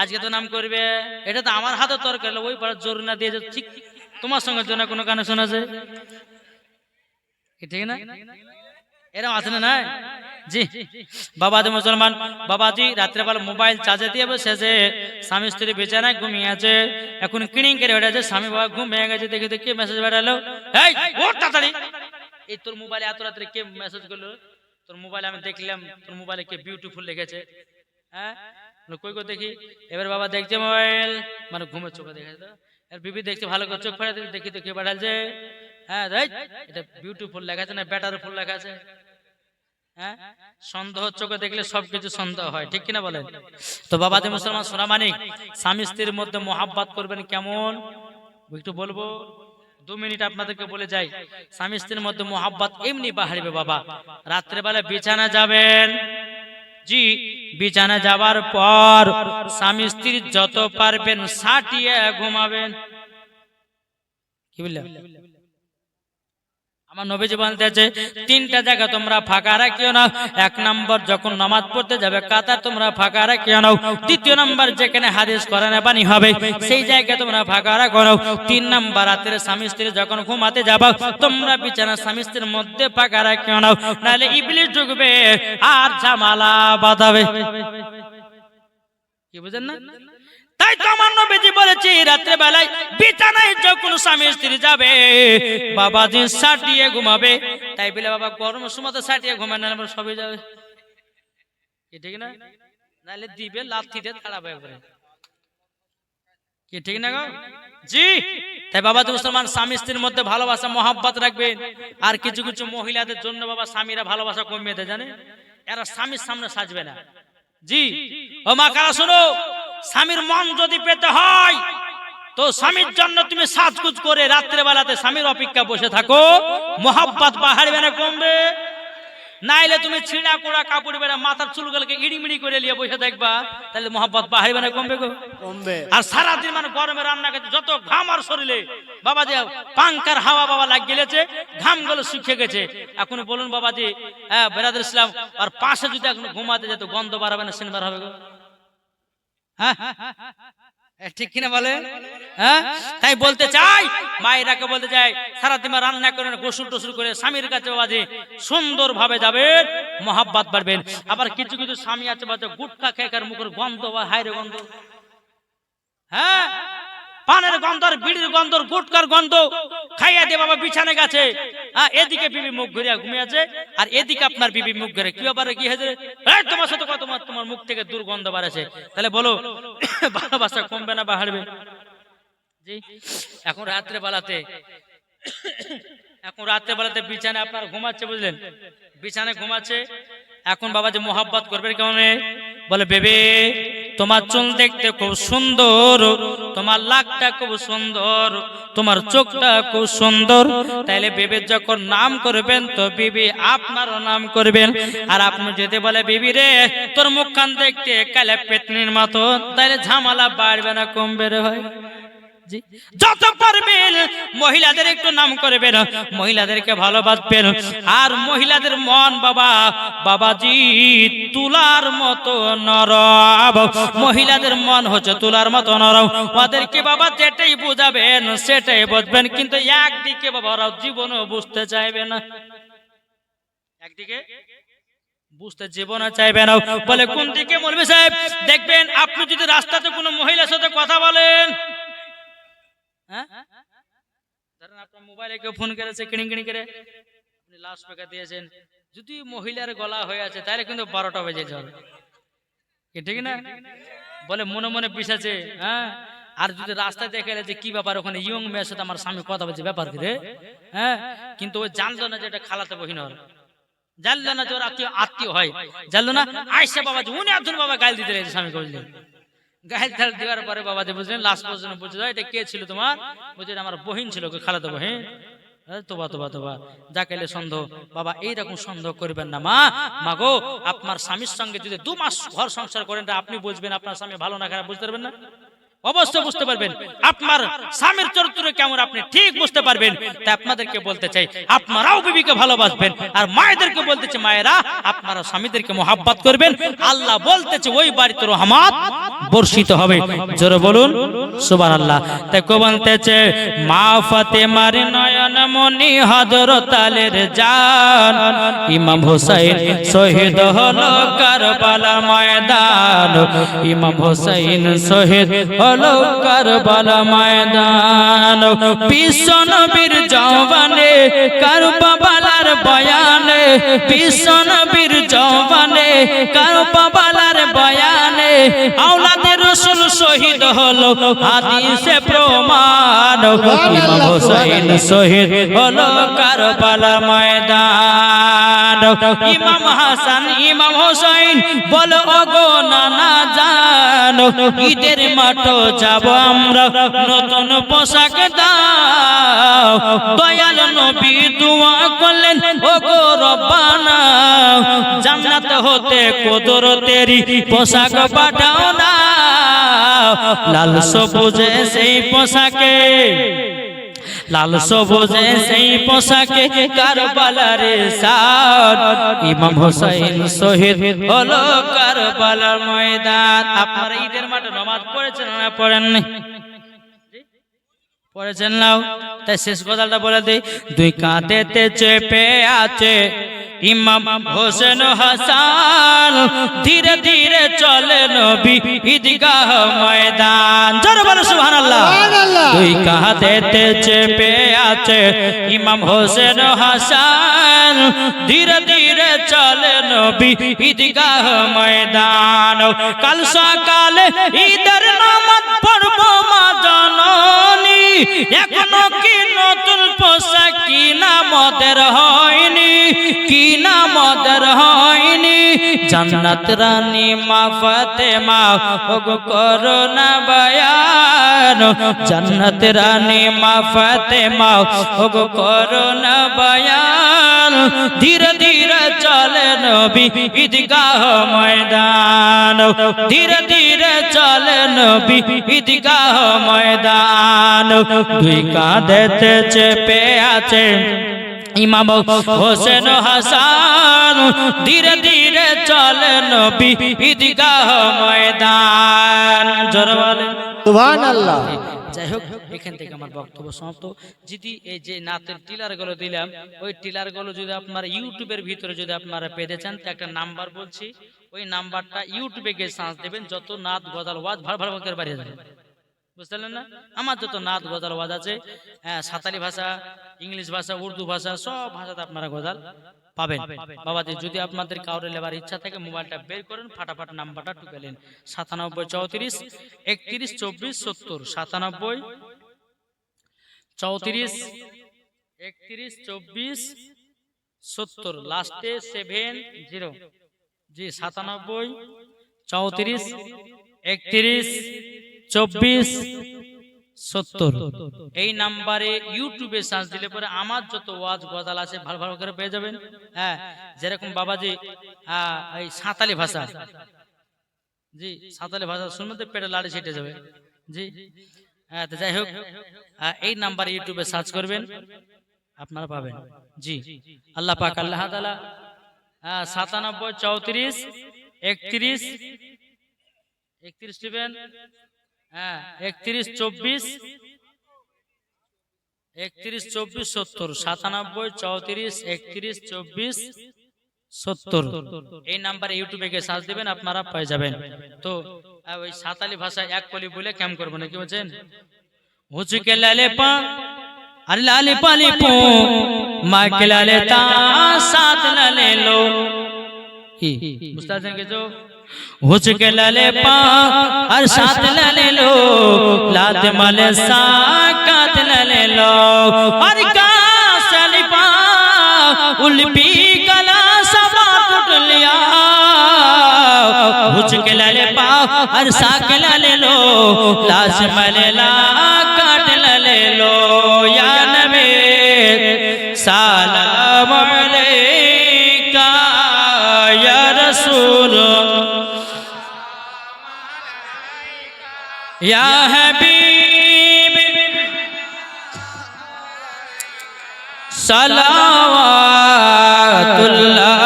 আজকে তো নাম করবে, এটা তো আমার হাতে তরকারি, ওই পাড়া জোর না দিয়ে ঠিক তোমার সঙ্গে জন্য কোনো গানে শোনা যায়, ঠিক না? এরকম আছে না? নাই জি বাবাজি মুসলমান। বাবাজি রাত্রেবেলা মোবাইল চার্জে দিয়ে বসে আছে, স্বামী স্ত্রী বিছানায় ঘুমিয়ে আছে, এখন কিনিং করে বেড়াচ্ছে, স্বামী বাবা ঘুম ভেঙে গেছে, দেখে দেখে মেসেজ বেড়ালো, এই ওঠ তাড়াতাড়ি, এই তোর মোবাইলে এত রাত্রে কে মেসেজ করলো? তোর মোবাইলে আমি দেখলাম, তোর মোবাইলে কে বিউটিফুল লিখেছে। হ্যাঁ কই কই দেখি। এবার বাবা দেখছে মোবাইল, মানে ঘুমের চোখে দেখেছে, আর বিবি দেখছে ভালো করে চোখ ফেরা দেখি তো কে বেড়াচ্ছে। হ্যাঁ এটা বিউটিফুল লেখা আছে না ব্যাটার ফুল লেখা আছে? হ্যাঁ, সন্দেহ চোখে দেখলে সবকিছু সন্দেহ হয়, ঠিক কিনা বলেন? তো বাবাজি মুসলমান সোনা মানিক, স্বামী স্ত্রীর মধ্যে মোহাব্বত করবেন কেমন একটু বলবো, 2 মিনিট আপনাদেরকে বলে যাই। স্বামী স্ত্রীর মধ্যে মোহাব্বত এমনি বাড়বে বাবা, রাত্রেবেলা বিছানা যাবেন, জি বিছানা যাবার পর স্বামী স্ত্রী যত পারবেন সাটিয়ে ঘুমাবেন। কি বললেন? আমার নবীজি বলতেছে 3টা জায়গা তোমরা ফাঁকা রাখিও না। 1 নম্বর যখন নামাজ পড়তে যাবে কাতার তোমরা ফাঁকা রাখিও না। 2 নম্বর যেখানে হাদিস কোরআনে বাণী হবে সেই জায়গা তোমরা ফাঁকা রাখো না। 3 নম্বর রাতে স্বামী স্ত্রী যখন ঘুমাতে যাবে তোমরা বিছানা স্বামী স্ত্রীর মধ্যে ফাঁকা রাখিও না, নাহলে ইবলিস ঢুকবে আর ঝামেলা বাঁধাবে। কি বুঝেন না? তাই তো আমার নবীজি বলেছে রাত্রে বেলায় বিছানায় যখন স্বামী স্ত্রী যাবে বাবাজি সাটিয়ে ঘুমাবে। তাই বলে বাবা গরম সময় তো সাটিয়ে ঘুমায় না, সবই যাবে, কি ঠিক না? নাহলে দিবে লাথি দিয়ে তাড়াবে একবারে, কি ঠিক না গো? জি তাই বাবা মুসলমান স্বামী স্ত্রীর মধ্যে ভালোবাসা মহাব্বত রাখবেন। আর কিছু কিছু মহিলাদের জন্য বাবা স্বামীরা ভালোবাসা কমিয়ে দেয়, জানে এরা স্বামীর সামনে সাজবে না। জি ও মা কারা শোনো, স্বামীর মন যদি পেতে হয় তো স্বামীর জন্য তুমি সাজগুজ করে রাত্রে বেলাতে স্বামীর অপেক্ষা বসে থাকো, মোহাব্বত বাড়বে না কমবে? নাইলে তুমি ছিঁড়া কোড়া কাপড় বেড়া মাথার চুলগুলোকে ইড়িমিড়ি করে নিয়ে বসে দেখবা, তাহলে মহব্বত বাড়বে না কমবে গো? কমবে। আর সারাদিন মানে গরমে রান্না করতে যত ঘাম আর শরীরে বাবাজি পাঙ্কার হাওয়া বাবা লাগ গেলেছে, ঘামগুলো শুকিয়ে গেছে। এখন বলুন বাবাজি, হ্যাঁ বেরাদুল ইসলাম, আর পাশে যদি এখন ঘুমাতে যেত গন্ধ বাড়াবে না সিনবার হবে গো? হ্যাঁ ঠিক কিনা বলে? হ্যাঁ, তাই বলতে চাই, মায়েরাকে বলতে চাই, সারাদিন রান্না করে গোসল টোসল করে স্বামীর কাছে বাবাজি সুন্দর ভাবে যাবেন, মহাব্বত বাড়বেন। আবার কিছু কিছু স্বামী আছে বাজে গুটখা খেয়ে মুখের গন্ধ বা হাইরে গন্ধ, হ্যাঁ পানের গন্ধ আর বিড়ির গন্ধ গুটকার গন্ধ খাইয়া দিয়ে বাবা বিছানে গেছে, এদিকে বিবি মুখ ঘুরিয়া ঘুমিয়েছে আর এদিকে আপনার বিবি মুখ ঘুরে কি ব্যাপারে কি হয়েছে? তোমার সাথে তোমার মুখ থেকে দুর্গন্ধ বাড়াছে, তাহলে বলো ভালোবাসা কমবে না বাড়বে? জি, এখন রাত্রে বেলাতে বিছানে আপনার ঘুমাচ্ছে, বুঝলেন, বিছানে ঘুমাচ্ছে। এখন বাবা যে মোহাব্বত করবেন কেমন? বলে বেবে তোমার চুল দেখতে খুব সুন্দর, তোমার লাকটা খুব সুন্দর, তোমার চোখটা খুব সুন্দর, তাইলে বেবের যখন নাম করবেন তো বিবি আপনারও নাম করবেন। আর আপনি যদি বলে বিবি রে তোর মুখখান দেখতে কালে পেতনির মতো, তাইলে ঝামেলা বাড়বে না কমবে রে ভাই? যত পারবেন মহিলাদের একটু নাম করবেন, মহিলাদেরকে ভালোবাসবেন। আর মহিলাদের মন বাবাজি তুলার মতো নরম, মহিলাদের মন হচ্ছে তুলার মতো নরম। ওদেরকে বাবা যেটাই বুঝাবেন সেটাই বুঝবেন, কিন্তু একদিকে বাবা ওরা জীবনও বুঝতে চাইবে না, একদিকে বুঝতে জীবনে চাইবে না। বলে কোন দিকে? মৌলভী সাহেব দেখবেন আপনি যদি রাস্তাতে কোনো মহিলার সাথে কথা বলেন, ধরেন আপনার মোবাইলে কেউ ফোন করেছে কিড়িং কিড়িং করে, আপনি লাউড স্পিকার দিয়েছেন, যদি মহিলার গলা হয়ে আছে তাহলে কিন্তু 12টা বেজে যাবে, ঠিক না? বলে মনে মনে পিছাছে, হ্যাঁ। আর যদি রাস্তায় দেখে যে কি ব্যাপার ওখানে ইয়ং মেয়ের সাথে আমার স্বামী কথা বলছে, ব্যাপার কি রে? হ্যাঁ, কিন্তু ওই জানলো না যে এটা খালাতে বহিন, জানলো না যে ওর আত্মীয় হয়, জানলো না। আয়সা বাবা যে উনি একজন বাবা গাল দিতে রয়েছে স্বামী বললেন, গায়ের ধার দেওয়ার পরে বাবা যে বুঝলেন, লাস্ট পর্যন্ত বুঝতে যায় এটা কে ছিল তোমার? বুঝলেন আমার বহিন ছিল, খালাতো বহিন। তোবা তোবা তোবা, যাকে সন্দেহ বাবা এইরকম সন্দেহ করবেন না। মা গো, আপনার স্বামীর সঙ্গে যদি 2 মাস ঘর সংসার করেন আপনি বুঝবেন আপনার স্বামী ভালো না খারাপ, বুঝতে পারবেন না? অবশ্যই বুঝতে পারবেন আপনার স্বামীর চরিত্র কেমন, আপনি ঠিক বুঝতে পারবেন। তাই আপনাদেরকে বলতে চাই আপনারাও বিবিকে ভালোবাসবেন, আর মায়েদেরকে বলতেছে মায়েরা আপনারা স্বামীদেরকে মোহাব্বত করবেন। আল্লাহ বলতেছে ওই বাড়িতে রহমত বর্ষিত হবে, জোরে বলুন সুবহানাল্লাহ। তাই কো বলতেছে মা ফাতেমার নয়ন মনি হযরত আলীর জান, ইমাম হোসেন শহীদ হলো কারবালার ময়দান, ইমাম হোসেন শহীদ হলো কারবালা ময়দান। বিশ্ব নবীর জওয়ানে কারবালার বয়ানে, বিশ্ব নবীর জওয়ানে কারবালার বয়ানে, আওলাদে রাসূল শহীদ হলো হাদিসে প্রমাণ, ইমাম হোসেন শহীদ হলো কারবালা ময়দান। ইমাম হাসান ইমাম হোসেন বলো ওগো নানা জানো, ঈদের মাঠ যাব আমরা নতুন পোশাক দাও, দয়াল নবী দোয়া করলেন ওগো রব্বানা, জান্নাত হতে কুদরতেরি পোশাক পাঠাও না, লাল সবুজে সেই পোশাকে, লাল সবুজে সেই পোশাকে কারবালার শান, ইমাম হোসেন শহীদ হলো কারবালার ময়দান। আপনারা ঈদের মাঠে নামাজ পড়েছেন না পড়েননি? পড়েছেন নাও। তাই শেষ কথাটা বলে দিই, 2 কাঁধেতে চেপে আছে ইমাম হোসেন হাসান, ধীরে ধীরে চলে নবী ঈদগাহ ময়দান, জোরে বলো সুবহানাল্লাহ। 2 কাঁধেতে চেপে আছে ইমাম হোসেন হাসান, ধীরে ধীরে চলে নবী ঈদগাহ ময়দান। কাল সকালে ঈদের নামাজ পড়বো মা জননী, এখনো কি নতুন পোশাক কিনা মদের হয়নি, কিনা মদের হয়নি, জান্নাত রানী মা ফাতেমা ওগো করোনা বয়ান, জান্নাত রানী মা ফাতেমা ওগো করোনা বয়ান, ধীরে ধীরে চলে নবী ঈদগাহ ময়দান ধীরে ধীরে চলে নবী ঈদগাহ ময়দান দুই কাঁধেতে চেপে আছে ইমাম হোসেন হাসান ধীরে ধীরে চলে নবী ঈদগাহ ময়দান জোরে বলেন সুবহানাল্লাহ। যাই হোক এখান থেকে আমার বক্তব্য সমাপ্ত। যদি এই যে নাতের টিলার গুলো দিলাম ওই টিলার গুলো যদি আপনারা ইউটিউবের ভিতরে যদি আপনারা পেতে চান তো একটা নাম্বার বলছি, ওই নাম্বারটা ইউটিউবে গিয়ে সার্চ দেবেন, যত নাত গজাল ওয়াজ ভালো ভালো করে বাড়িয়ে যাবে, বুঝলেন না? আমার যত নাত গজাল ওয়াজ আছে, সাঁতালি ভাষা, ইংলিশ ভাষা, উর্দু ভাষা, সব ভাষাতে আপনারা গজাল পাবেন। বাবাজি যদি আপনাদের কাউরে লেবার ইচ্ছা থাকে মোবাইলটা বের করেন, ফাটাফাট নাম্বারটা টুকেলেন 97 34 31 24 70 97 34 31 24 70 লাস্টে 70 জি 97 34 31 24 70 এই নাম্বারে ইউটিউবে সার্চ দিলে পরে আমার যত ওয়াজ গজাল আছে ভালো ভালো করে পেয়ে যাবেন। হ্যাঁ, যেরকম বাবাজি এই সাঁতালি ভাষা, জি সাঁতালি ভাষা শুনতে পেটে লাড়ি ছিটে যাবে। জি হ্যাঁ, তো যাই হোক এই নাম্বারে ইউটিউবে সার্চ করবেন, আপনারা পাবেন। জি আল্লাহ পাক আল্লাহ তাআলা 97 34 31 দিবেন, হ্যাঁ 31 24 31 24 70 97 34 31 24 70 এই নাম্বারে ইউটিউবে গিয়ে সার্চ দিবেন, আপনারা পেয়ে যাবেন। তো ওই সাঁতালি ভাষা এক কলি বলে ক্যাম করবো না, কি বলছেন? হুচুকে লালে পা আর লালে পালি পো মা কে লালে তা সাত লালে লো, কি বুঝতে পারছেন কিছু? হুচকে লালে পা আর সাত লালে লো লাত মালে সাকাত লালে লো আর কাসলি পা উলপি কালা सबा टूट लिया হুচকে লালে পা আর সাক লালে লো লাশ মালে লা কাট লালে লো ইয়া নবী সালাম আলাইকা ইয়া রাসূল या हबीब सलावतुल्लाह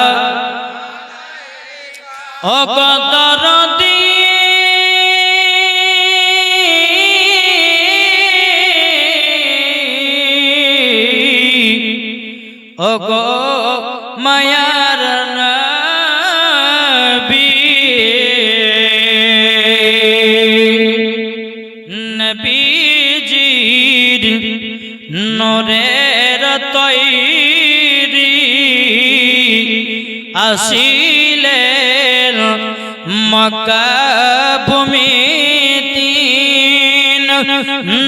ओ कदरदी ओ गो मायार নবীজির নূরের তৈরি আসিলেন মক্কা ভূমিতে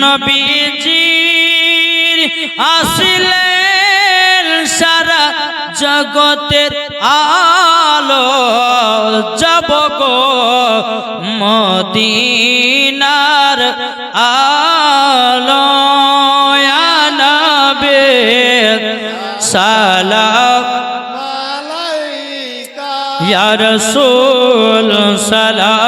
নবীজির আসিলেন সারা জগতের আলো যাব গো মদিনার আলো ইয়া নবী সালাম আলাইকা ইয়া রাসূল সালাম